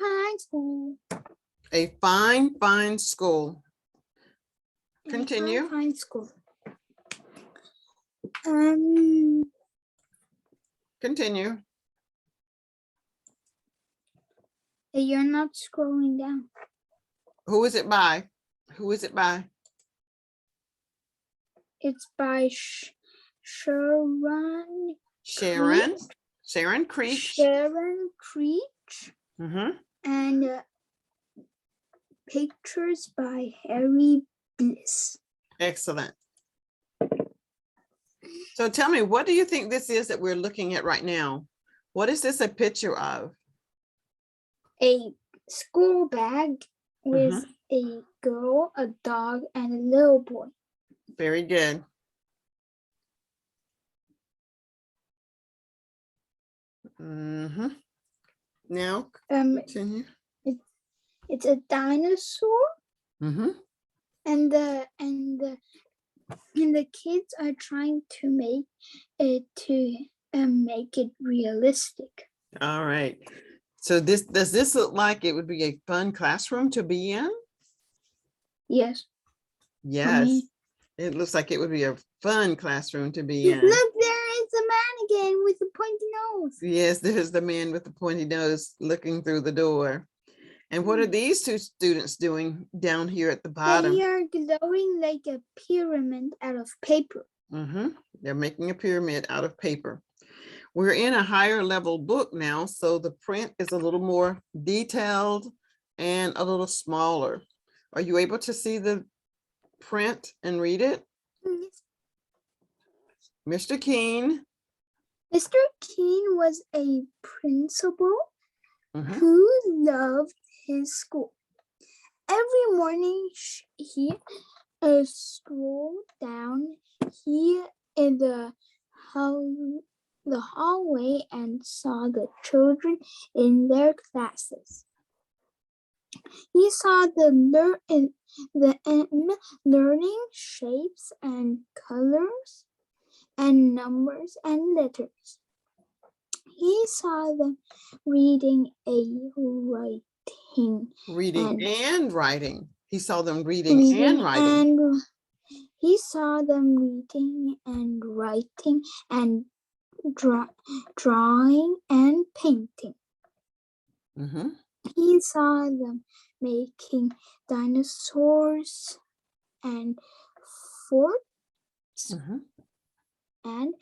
fine school. A fine, fine school. A Continue. fine school. Continue. You're not scrolling down. Who is it by? Who is it by? It's by Sharon. Sharon. Sharon Creech. Sharon Creech. Mm-hmm. And pictures by Harry Bliss. Excellent. So tell me, what do you think this is that we're looking at right now? What is this a picture of? A school bag with a girl, a dog, and a little boy. Very good. Mm-hmm. Now, continue. It's a dinosaur, Mm-hmm. and the kids are trying to make it realistic. All right. So does this look like it would be a fun classroom to be in? Yes. Yes. It looks like it would be a fun classroom to be in. Look, there is a man again with a pointy nose. Yes, there's the man with the pointy nose looking through the door. And what are these two students doing down here at the bottom? They are glowing like a pyramid out of paper. They're making a pyramid out of paper. We're in a higher level book now, so the print is a little more detailed and a little smaller. Are you able to see the print and read it? Yes. Mr. Keene. Mr. Keene was a principal Mm-hmm. who loved his school. Every morning he strolled down here in the hallway and saw the children in their classes. He saw them learning shapes and colors and numbers and letters. He saw them reading and writing. Reading and writing. He saw them reading and writing. And he saw them reading and writing and drawing and painting. Mm-hmm. He saw them making dinosaurs and forts and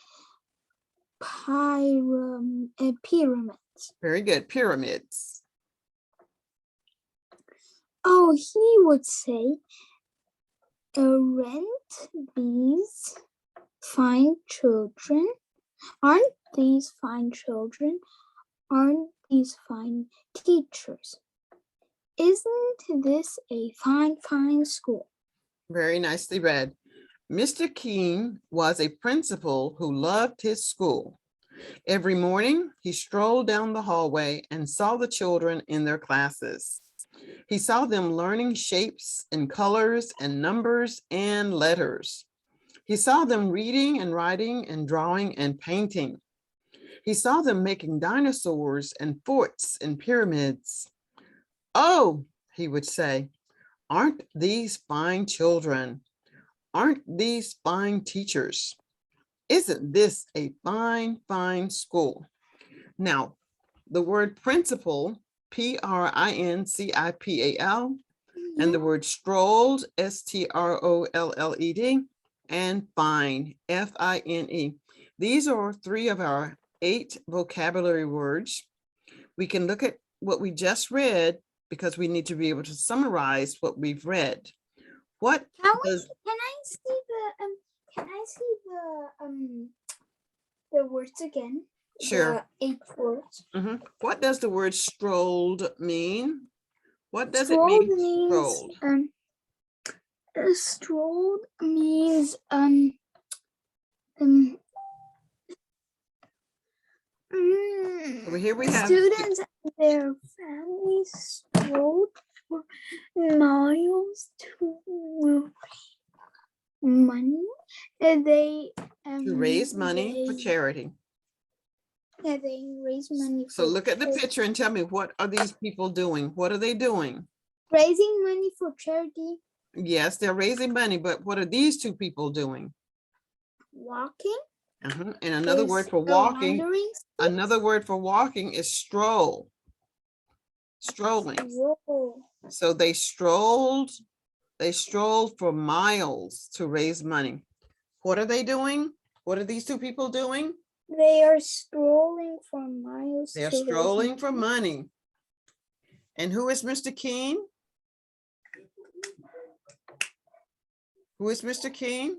pyramids. Very good. Pyramids. Oh, he would say, aren't these fine children? Aren't these fine children? Aren't these fine teachers? Isn't this a fine, fine school? Very nicely read. Mr. Keene was a principal who loved his school. Every morning, he strolled down the hallway and saw the children in their classes. He saw them learning shapes and colors and numbers and letters. He saw them reading and writing and drawing and painting. He saw them making dinosaurs and forts and pyramids. Oh, he would say, aren't these fine children? Aren't these fine teachers? Isn't this a fine, fine school? Now, the word principal, Principal, and the word strolled, Strolled, and fine, Fine. These are 3 of our 8 vocabulary words. We can look at what we just read because we need to be able to summarize what we've read. What does Can I see the words again? Sure. The 8 words. What does the word strolled mean? What does Strolled it mean? Means, strolled means Over here we have students and their families strolled for miles to money. And they to raise money for charity. Yeah, they raise money. So for look at the charity. picture and tell me, what are these people doing? What are they doing? Raising money for charity. Yes, they're raising money, but what are these two people doing? Walking. And another word for a walking, wandering another word for walking is stroll. Strolling. stroll. So they strolled for miles to raise money. What are they doing? What are these two people doing? They are strolling for miles. They're to raise strolling for money. money. And who is Mr. Keene? Who is Mr. Keene?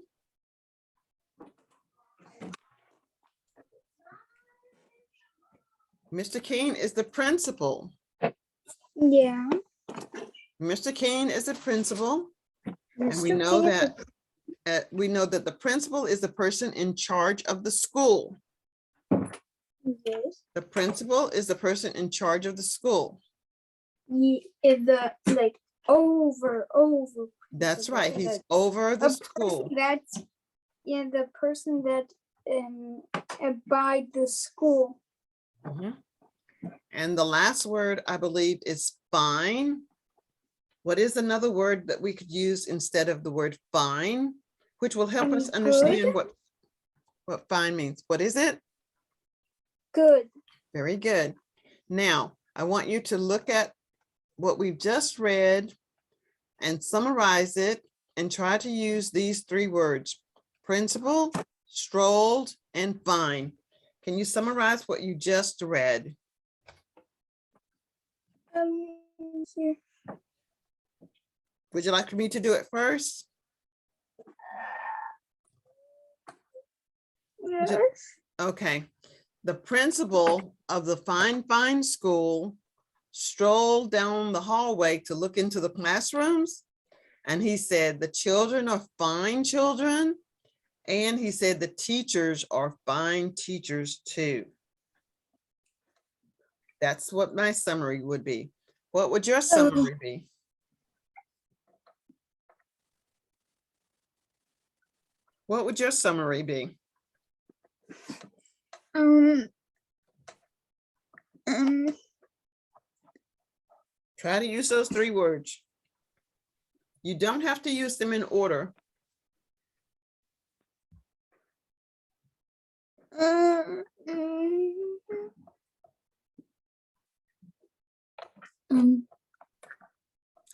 Mr. Keene is the principal. Yeah. Mr. Keene is the principal. And we Mr. know King is that the principal is the person in charge of the school. Yes. The principal is the person in charge of the school. If the like over. That's right. He's Like, over the a school. person that's the person that abide the school. Mhm. And the last word, I believe, is fine. What is another word that we could use instead of the word fine, which will help us Good. understand what fine means? What is it? Good. Very good. Now, I want you to look at what we've just read and summarize it and try to use these three words: principal, strolled, and fine. Can you summarize what you just read? Here. Would you like me to do it first? Yes. Okay. The principal of the Fine School strolled down the hallway to look into the classrooms. And he said, the children are fine children. And he said, the teachers are fine teachers too. That's what my summary would be. What would your summary be? What would your summary be? Try to use those three words. You don't have to use them in order.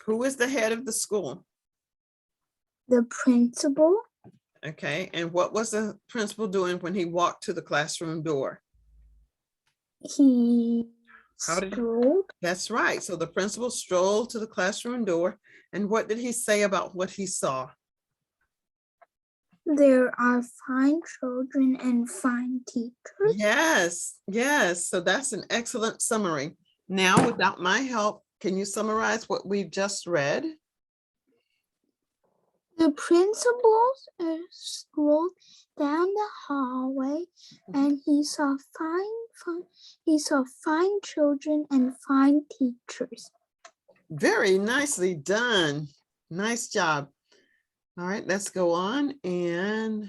Who is the head of the school? The principal. Okay, and what was the principal doing when he walked to the classroom door? He How did he? strolled. That's right. So the principal strolled to the classroom door. And what did he say about what he saw? There are fine children and fine teachers. Yes, yes. So that's an excellent summary. Now, without my help, can you summarize what we've just read? The principal strolled down the hallway, and he saw fine children and fine teachers. Very nicely done. Nice job. All right, let's go on and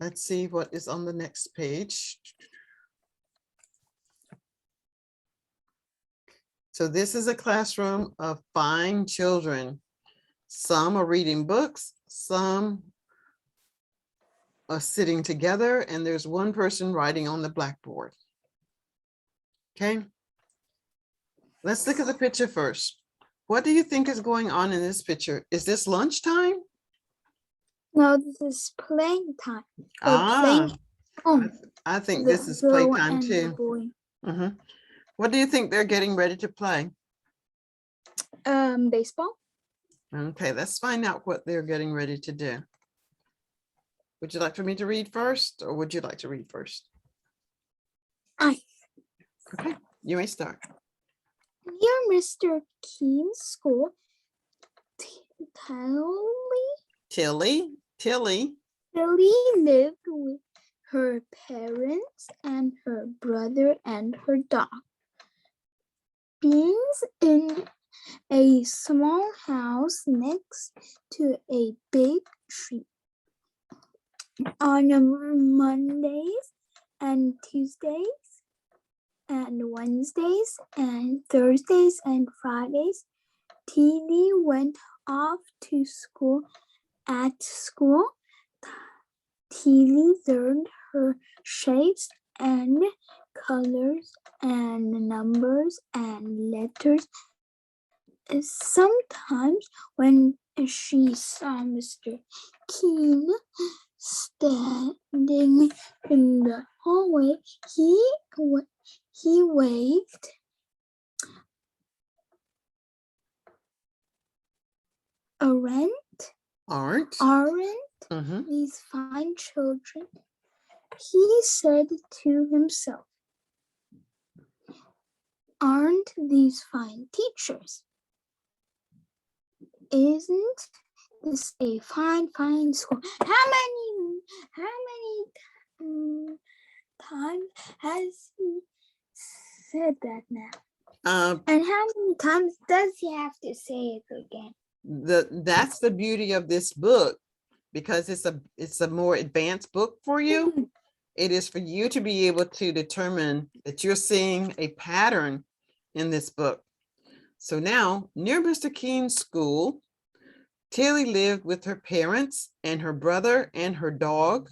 let's see what is on the next page. So this is a classroom of fine children. Some are reading books, some are sitting together, and there's one person writing on the blackboard. Okay. Let's look at the picture first. What do you think is going on in this picture? Is this lunchtime? No, this is playing time. Ah, Playing. I think this is playtime too. What do you think they're getting ready to play? Baseball. Okay, let's find out what they're getting ready to do. Would you like for me to read first, or would you like to read first? Okay, you may start. Near Mr. Keen's school, Tilly lived with her parents and her brother and her dog. Beans in a small house next to a big tree. On Mondays and Tuesdays and Wednesdays and Thursdays and Fridays, Tilly went off to school. At school, Tilly learned her shapes and colors and numbers and letters. Sometimes when she saw Mr. Keene standing in the hallway, he waved. Aren't. Aren't these fine children? He said to himself. Aren't these fine teachers? Isn't this a fine school? How many times has he said that now? And how many times does he have to say it again? That's the beauty of this book, because it's a more advanced book for you. It is for you to be able to determine that you're seeing a pattern in this book. So now, near Mr. Keene's school, Tilly lived with her parents and her brother and her dog,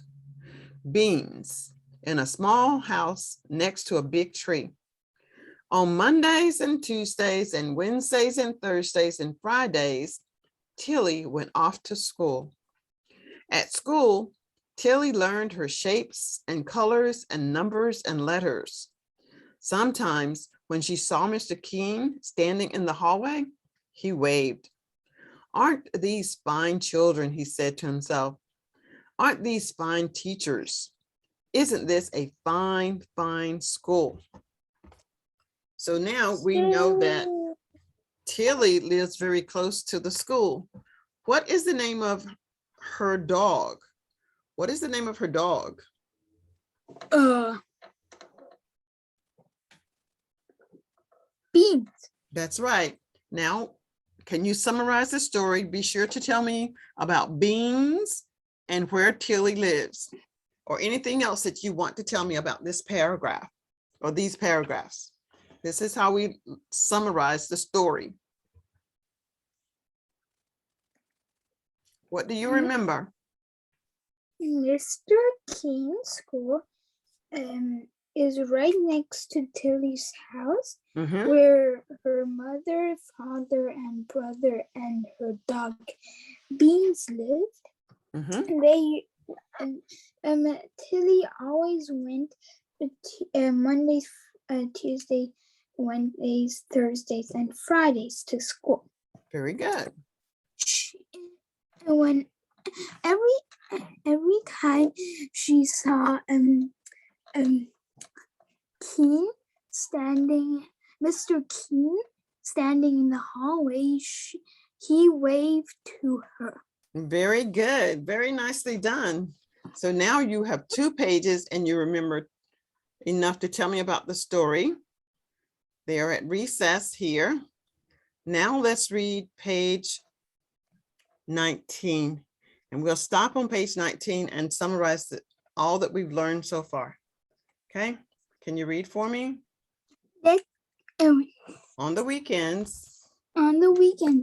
Beans, in a small house next to a big tree. On Mondays and Tuesdays and Wednesdays and Thursdays and Fridays, Tilly went off to school. At school, Tilly learned her shapes and colors and numbers and letters. Sometimes when she saw Mr. Keene standing in the hallway, he waved. Aren't these fine children, he said to himself. Aren't these fine teachers? Isn't this a fine, fine school? So now we know that Tilly lives very close to the school. What is the name of her dog? What is the name of her dog? Beans. That's right. Now, can you summarize the story? Be sure to tell me about Beans and where Tilly lives, or anything else that you want to tell me about this paragraph or these paragraphs. This is how we summarize the story. What do you remember? Mr. Keene's school is right next to Tilly's house, where her mother, father, and brother and her dog Beans lived. Tilly always went Mondays, Tuesdays, Wednesdays, Thursdays, and Fridays to school. Very good. When every time she saw Mr. Keene standing in the hallway, he waved to her. Very good. Very nicely done. So now you have 2 pages and you remember enough to tell me about the story. They are at recess here. Now let's read page 19, and we'll stop on page 19 and summarize all that we've learned so far. Okay, can you read for me? On the weekends,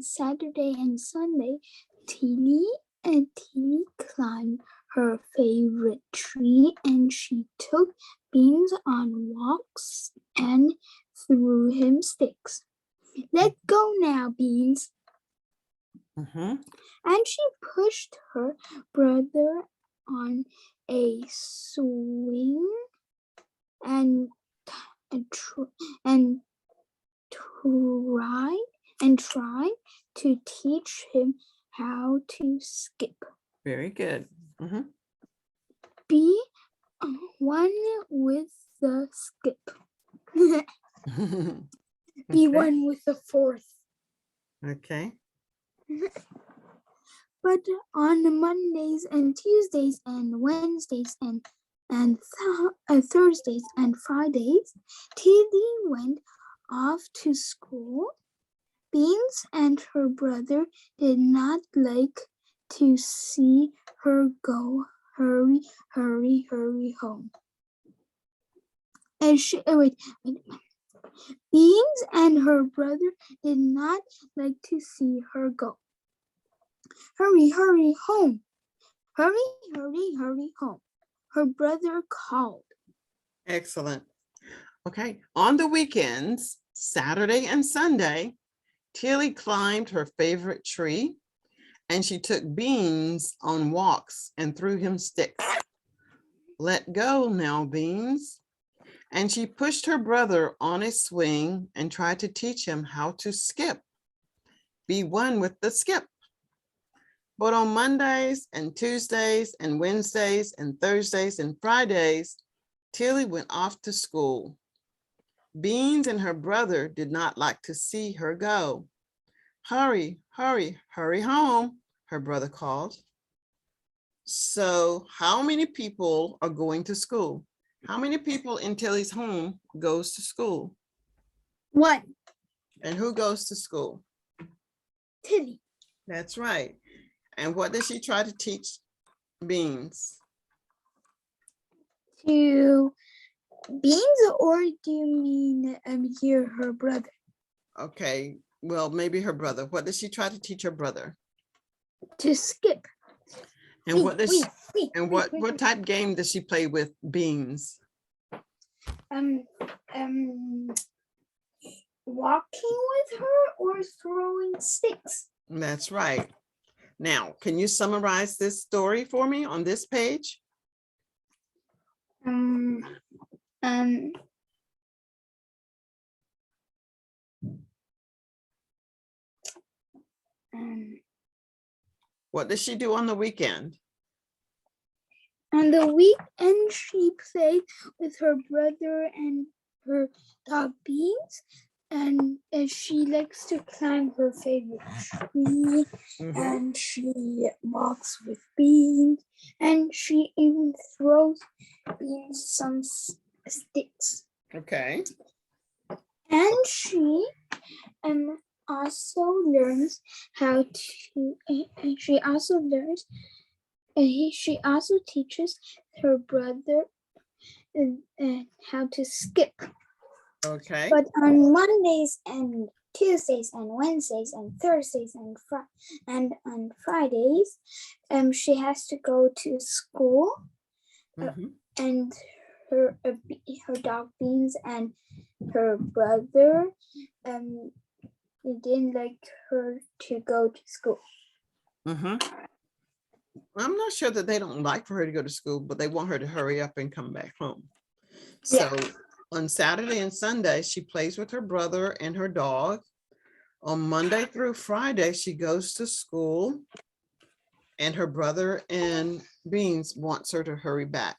Saturday and Sunday, Tilly climbed her favorite tree, and she took Beans on walks and threw him sticks. Let go now, Beans. And she pushed her brother on a swing and tried to teach him how to skip. Very good. Be one with the skip. Be one with the fourth. Okay. But on Mondays and Tuesdays and Wednesdays and Thursdays and Fridays, Tilly went off to school. Beans and her brother did not like to see her go hurry, hurry, hurry home. And she, wait. Beans and her brother did not like to see her go. Hurry, hurry home. Hurry, hurry, hurry home. Her brother called. Excellent. Okay, on the weekends, Saturday and Sunday, Tilly climbed her favorite tree and she took Beans on walks and threw him sticks. Let go now, Beans. And she pushed her brother on a swing and tried to teach him how to skip. Be one with the skip. But on Mondays and Tuesdays and Wednesdays and Thursdays and Fridays, Tilly went off to school. Beans and her brother did not like to see her go. Hurry, hurry, hurry home, her brother called. So how many people are going to school? How many people in Tilly's home goes to school? 1. And who goes to school? Tilly. That's right. And what does she try to teach Beans? To Beans, or do you mean here her brother? Okay, well, maybe her brother. What does she try to teach her brother? To skip. And what does what type game does she play with Beans? Walking with her or throwing sticks? That's right. Now, can you summarize this story for me on this page? What does she do on the weekend? On the weekend, she played with her brother and her dog Beans, and she likes to climb her favorite tree, and she walks with Beans, and she even throws Beans some sticks. Okay. And she also learns how to. She also learns. She also teaches her brother how to skip. Okay. But on Mondays and Tuesdays and Wednesdays and Thursdays and on Fridays, she has to go to school, and her dog Beans and her brother didn't like her to go to school. I'm not sure that they don't like for her to go to school, but they want her to hurry up and come back home. So on Saturday and Sunday, she plays with her brother and her dog. On Monday through Friday, she goes to school, and her brother and Beans wants her to hurry back.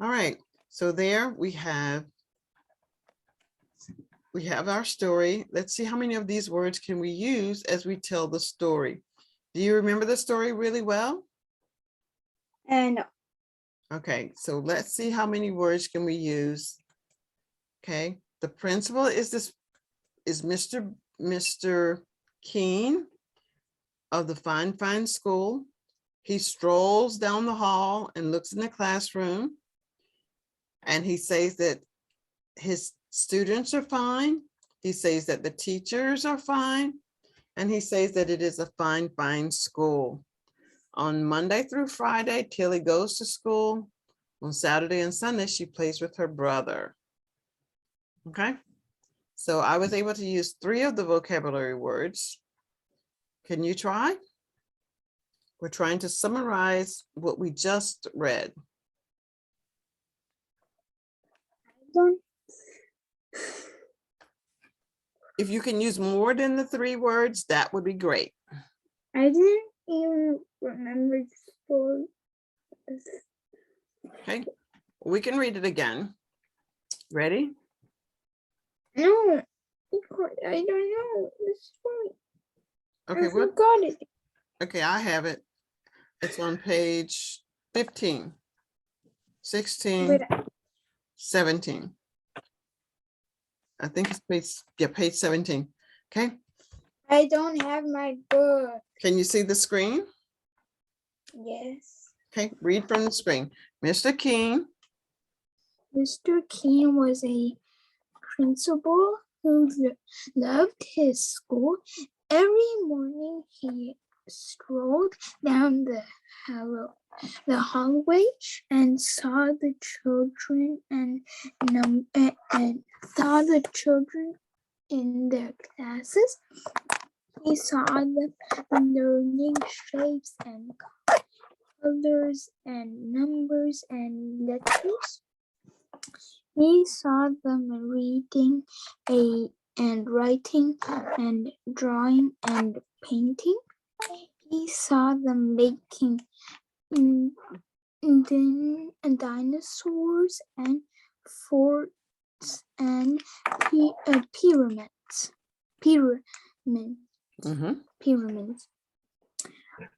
All right, so there we have our story. Let's see how many of these words can we use as we tell the story. Do you remember the story really well? No. Okay, so let's see how many words can we use. Okay, the principal is Mr. Keene of the Fine School. He strolls down the hall and looks in the classroom, and he says that his students are fine. He says that the teachers are fine, and he says that it is a fine school. On Monday through Friday, Tilly goes to school. On Saturday and Sunday, she plays with her brother. Okay, so I was able to use 3 of the vocabulary words. Can you try? We're trying to summarize what we just read. If you can use more than the 3 words, that would be great. I didn't even remember the story. Okay, we can read it again. Ready? No, I don't know the story. Okay, I forgot it. Okay, I have it. It's on page 15, 16, 17. I think it's page 17. Okay. I don't have my book. Can you see the screen? Yes. Okay, read from the screen. Mr. King. Mr. King was a principal who loved his school. Every morning he strolled down the hallway and saw the children and saw the children in their classes. He saw them learning shapes and colors and numbers and letters. He saw them reading and writing and drawing and painting. He saw them making dinosaurs and forts and pyramids. Pyramids.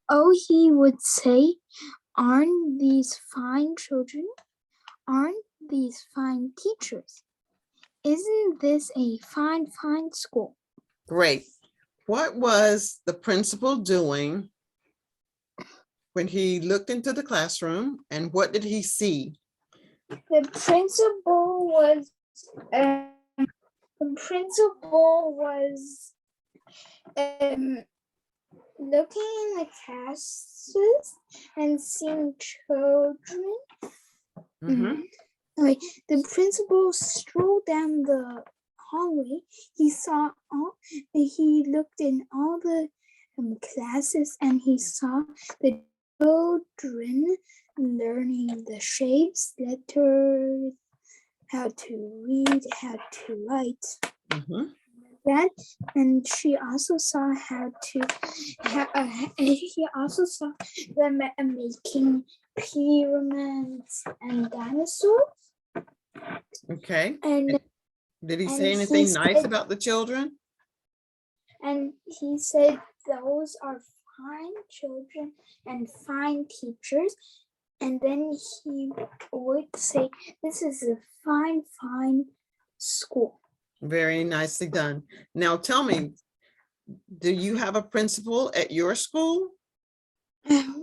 Oh, he would say, aren't these fine children? Aren't these fine teachers? Isn't this a fine school? Great. What was the principal doing when he looked into the classroom, and what did he see? The principal was looking in the classes and seeing children. Anyway, the principal strolled down the hallway. He looked in all the classes and he saw the children learning the shapes, letters, how to read, how to write. That, and he also saw them making pyramids and dinosaurs. Okay. And did he say anything nice about the children? And he said, those are fine children and fine teachers. And then he would say, this is a fine school. Very nicely done. Now tell me, do you have a principal at your school? Yeah.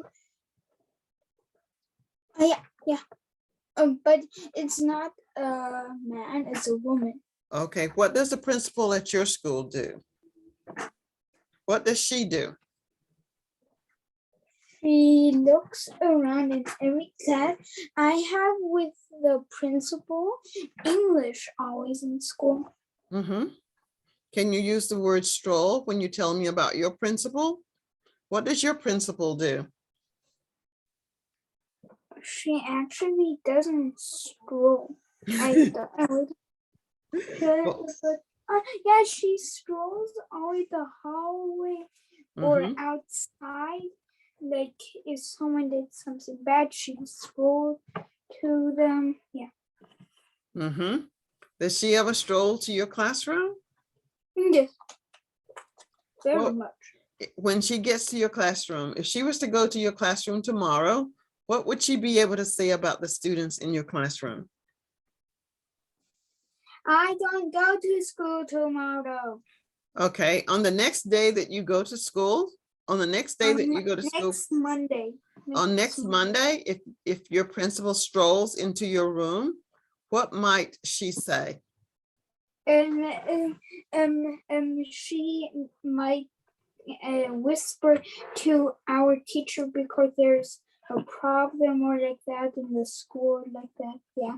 But it's not a man, it's a woman. Okay, what does the principal at your school do? What does she do? She looks around in every class. I have with the principal English always in school. Can you use the word stroll when you tell me about your principal? What does your principal do? She actually doesn't stroll. Yeah, she strolls always the hallway or outside. Like if someone did something bad, she strolls to them. Yeah. Does she ever stroll to your classroom? Yes. Very much. When she gets to your classroom, if she was to go to your classroom tomorrow, what would she be able to say about the students in your classroom? I don't go to school tomorrow. Okay, on the next day that you go to school, Next Monday. Next Monday, if your principal strolls into your room, what might she say? She might whisper to our teacher because there's a problem or like that in the school, like that. Yeah.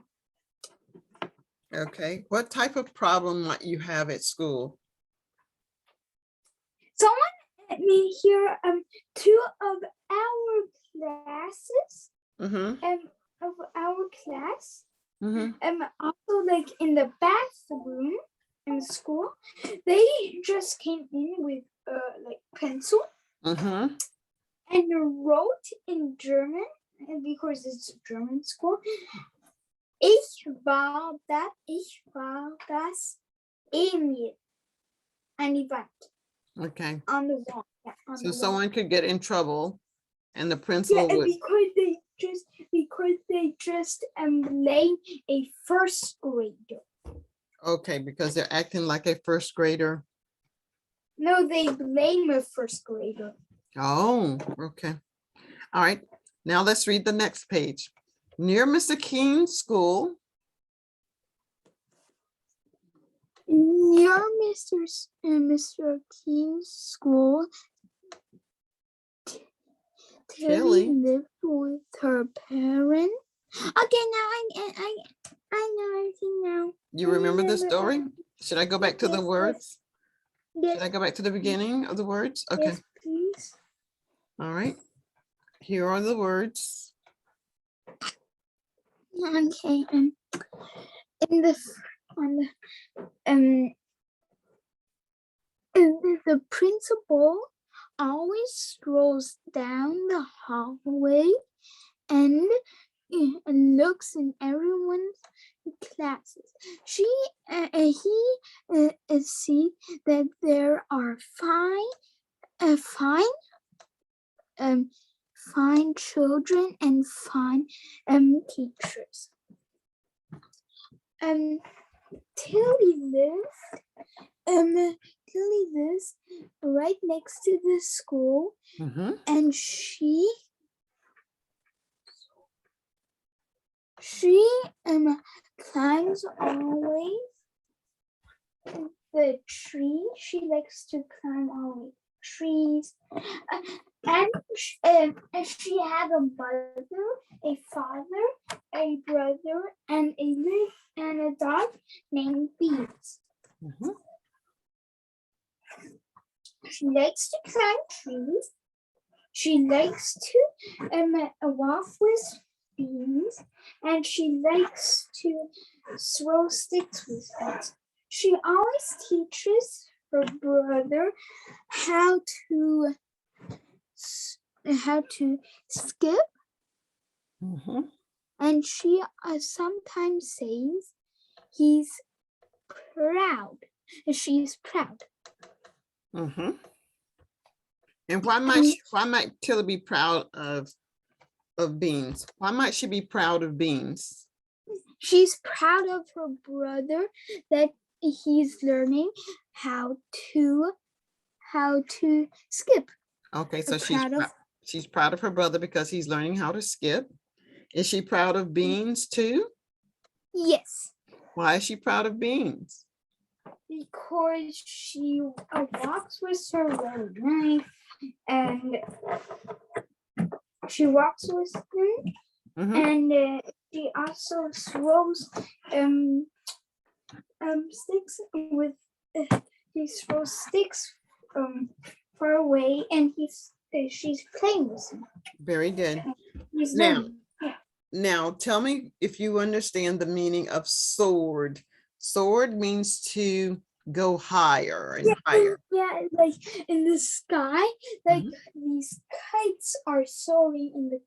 Okay, what type of problem might you have at school? Someone let me hear two of our classes of our class also like in the bathroom in school, they just came in with like pencil and wrote in German, and because it's a German school, ich war das Emil, and he went. Okay. On the wall. Yeah, so someone could get in trouble, and the principal would. Because they just blame a first grader. Okay, because they're acting like a first grader. No, they blame a first grader. Oh, okay. All right. Now let's read the next page. Near Mr. Keen's school, Near Mr. King's school, Tilly Tilly. lived with her parents. Okay, now I know everything now. You I remember the remember story? Should I go back to the Yes, words? yes, Should I go back to the beginning of the words? Okay, yes, please. all right. Here are the words. Okay, in the on the um the principal always strolls down the hallway and looks in everyone's classes. He see that there are fine children and fine teachers. Tilly lives right next to the school, Mhm. and she climbs always the tree. She likes to climb always trees, and she has a mother, a father, a brother, and a dog named Beans. Mhm. She likes to climb trees. She likes to walk with Beans, and she likes to throw sticks with it. She always teaches her brother how to skip, Mhm. and she sometimes says he's proud. She's proud. Mhm. And why might Tilly be proud of Beans? Why might she be proud of Beans? She's proud of her brother that he's learning how to skip. Okay, so Proud she's proud of her brother because he's learning how to skip. Is she proud of Beans too? Yes, Why is she proud of Beans? because she walks with her little knife, and she walks with him, Mhm. and she also throws sticks with he throws sticks far away, and she's playing with him. Very good. He's Now, learning. now tell me if you understand the meaning of sword. Sword means to go higher and higher. Yeah, like in the sky, like Mhm. these kites are soaring in the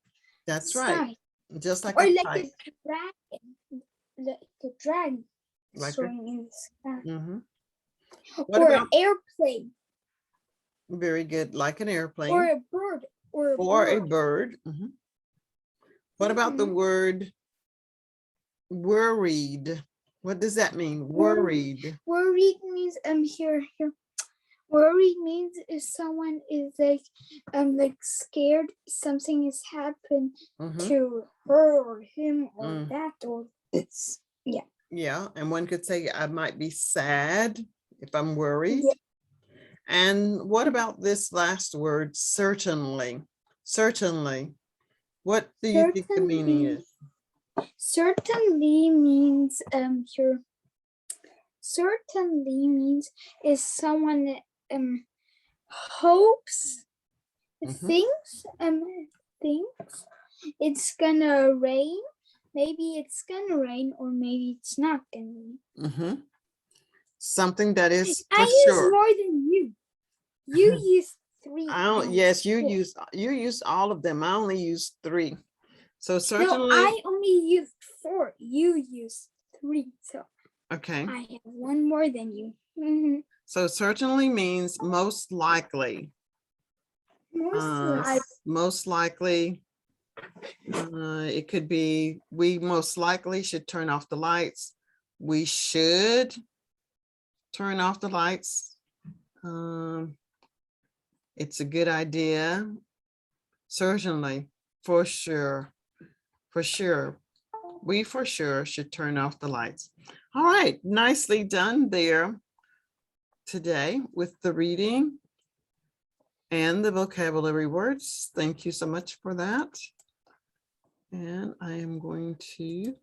That's sky. right. Just like Or a like kite. a dragon, like a dragon Like a, soaring in the sky. mhm. What Or about, an airplane, very good, like an or airplane a bird, or a or a bird. bird. Mhm. What about the word worried? What does that mean? Worried. Worried means here. Worried means if someone is like scared something has happened Mhm. to her or him or Mm. that or this. Yeah. Yeah, and one could say I might be sad if I'm worried. Yeah. And what about this last word, certainly? Certainly. What do you think the meaning is? Certainly means here. Certainly means is someone that hopes Mhm. thinks it's gonna rain. Maybe it's gonna rain, or maybe it's not gonna rain. Mhm. Something that is I for use sure. more than you. You use 3. I don't, yes, you use all of them. I only use 3. So No, certainly, I only used 4. You used 3, so okay. I have 1 more than you. Mhm. So certainly means most likely. Most likely, it could be, we most likely should turn off the lights. We should turn off the lights. It's a good idea. Certainly. For sure. For sure. We for sure should turn off the lights. All right, nicely done there today with the reading and the vocabulary words. Thank you so much for that. And I am going to